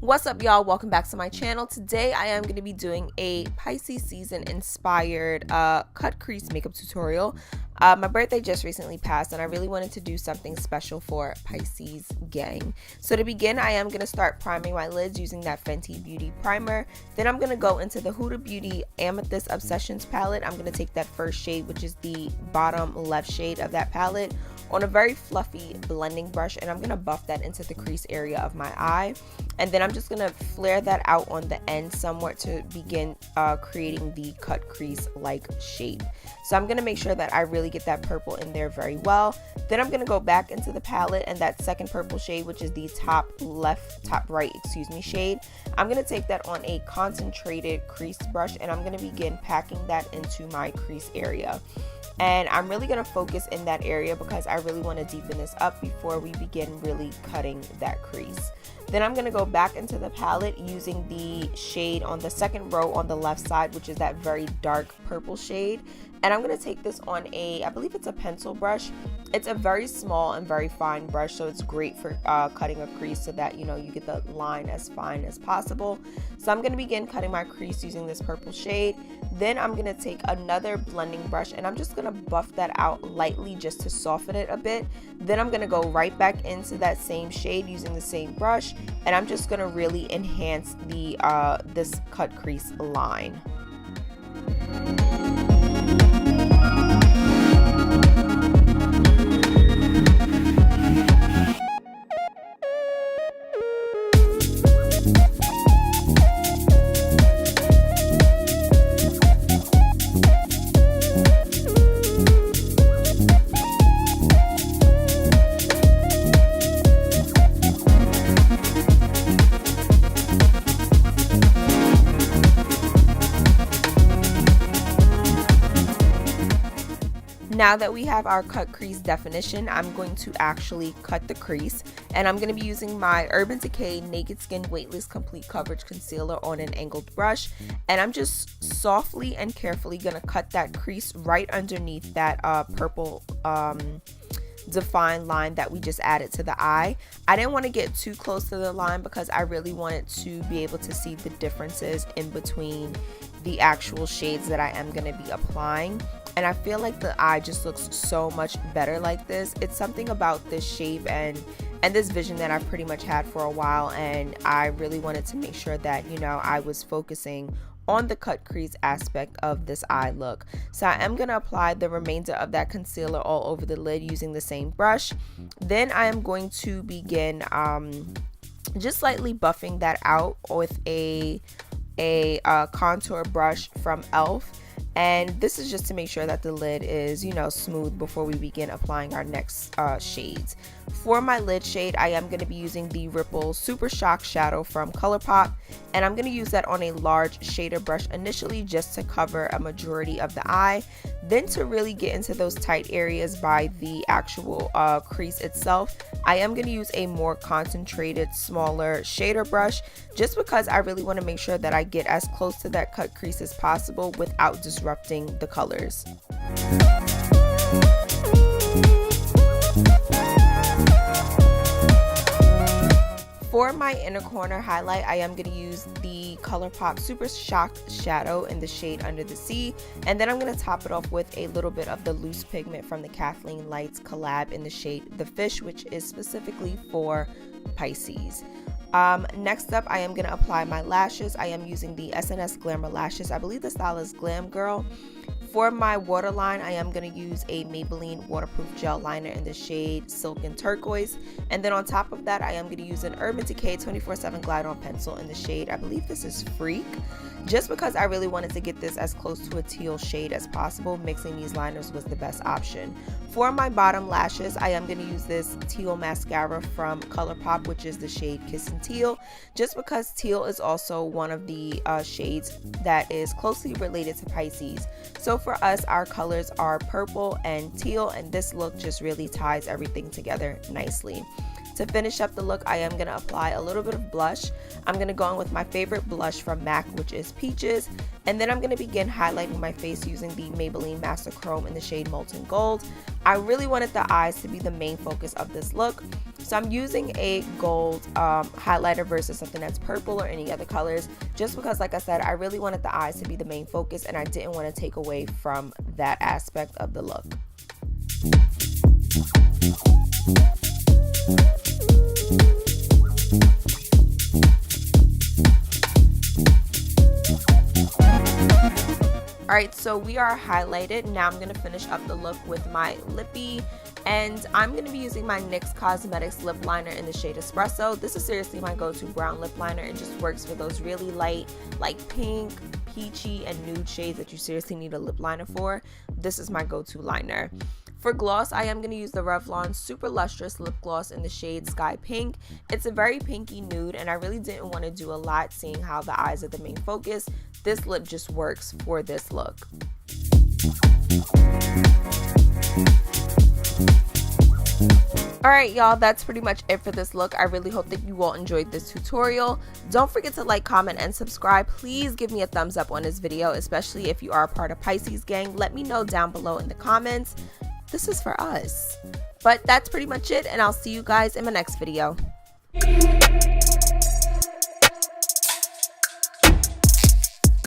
What's up, y'all? Welcome back to my channel. Today I am going to be doing a Pisces season inspired cut crease makeup tutorial. My birthday just recently passed and I really wanted to do something special for Pisces gang. So to begin, I am going to start priming my lids using that Fenty Beauty primer. Then I'm going to go into the Huda Beauty Amethyst Obsessions palette. I'm going to take that first shade, which is the bottom left shade of that palette, on a very fluffy blending brush, and I'm going to buff that into the crease area of my eye. And then I'm just going to flare that out on the end somewhat to begin creating the cut crease like shape. So I'm going to make sure that I really get that purple in there very well. Then I'm going to go back into the palette and that second purple shade, which is the top right shade. I'm going to take that on a concentrated crease brush and I'm going to begin packing that into my crease area. And I'm really going to focus in that area because I really want to deepen this up before we begin really cutting that crease. Then I'm going to go back into the palette using the shade on the second row on the left side, which is that very dark purple shade. And I'm going to take this on I believe it's a pencil brush. It's a very small and very fine brush, so it's great for cutting a crease so that, you know, you get the line as fine as possible. So I'm going to begin cutting my crease using this purple shade. Then I'm going to take another blending brush and I'm just going to buff that out lightly just to soften it a bit. Then I'm going to go right back into that same shade using the same brush, and I'm just going to really enhance the this cut crease line. Now that we have our cut crease definition, I'm going to actually cut the crease, and I'm going to be using my Urban Decay Naked Skin Weightless Complete Coverage Concealer on an angled brush, and I'm just softly and carefully going to cut that crease right underneath that purple defined line that we just added to the eye. I didn't want to get too close to the line because I really wanted to be able to see the differences in between the actual shades that I am going to be applying. And I feel like the eye just looks so much better like this. It's something about this shape and this vision that I've pretty much had for a while, and I really wanted to make sure that, you know, I was focusing on the cut crease aspect of this eye look. So I am going to apply the remainder of that concealer all over the lid using the same brush. Then I am going to begin just slightly buffing that out with a contour brush from e.l.f. And this is just to make sure that the lid is, you know, smooth before we begin applying our next shades. For my lid shade, I am going to be using the Ripple Super Shock Shadow from Colourpop, and I'm going to use that on a large shader brush initially just to cover a majority of the eye. Then to really get into those tight areas by the actual crease itself, I am going to use a more concentrated, smaller shader brush just because I really want to make sure that I get as close to that cut crease as possible without disrupting the colors. For my inner corner highlight, I am going to use the Colourpop Super Shock Shadow in the shade Under the Sea, and then I'm going to top it off with a little bit of the loose pigment from the Kathleen Lights collab in the shade The Fish, which is specifically for Pisces. Next up, I am going to apply my lashes. I am using the SNS Glamour lashes. I believe the style is Glam Girl. For my waterline, I am going to use a Maybelline waterproof gel liner in the shade Silken Turquoise. And then on top of that, I am going to use an Urban Decay 24/7 Glide On pencil in the shade, I believe this is Freak. Just because I really wanted to get this as close to a teal shade as possible, mixing these liners was the best option. For my bottom lashes, I am going to use this teal mascara from Colourpop, which is the shade Kissin' Teal, just because teal is also one of the shades that is closely related to Pisces. So for us, our colors are purple and teal, and this look just really ties everything together nicely. To finish up the look, I am going to apply a little bit of blush. I'm going to go in with my favorite blush from MAC, which is Peaches. And then I'm going to begin highlighting my face using the Maybelline Master Chrome in the shade Molten Gold. I really wanted the eyes to be the main focus of this look. So I'm using a gold highlighter versus something that's purple or any other colors, just because, like I said, I really wanted the eyes to be the main focus and I didn't want to take away from that aspect of the look. Alright, so we are highlighted. Now I'm going to finish up the look with my lippy, and I'm going to be using my NYX Cosmetics lip liner in the shade Espresso. This is seriously my go-to brown lip liner. It just works for those really light, like pink, peachy, and nude shades that you seriously need a lip liner for. This is my go-to liner. For gloss, I am going to use the Revlon Super Lustrous Lip Gloss in the shade Sky Pink. It's a very pinky nude, and I really didn't want to do a lot seeing how the eyes are the main focus. This lip just works for this look. Alright y'all, that's pretty much it for this look. I really hope that you all enjoyed this tutorial. Don't forget to like, comment, and subscribe. Please give me a thumbs up on this video, especially if you are a part of Pisces gang. Let me know down below in the comments. This is for us. But that's pretty much it, and I'll see you guys in my next video.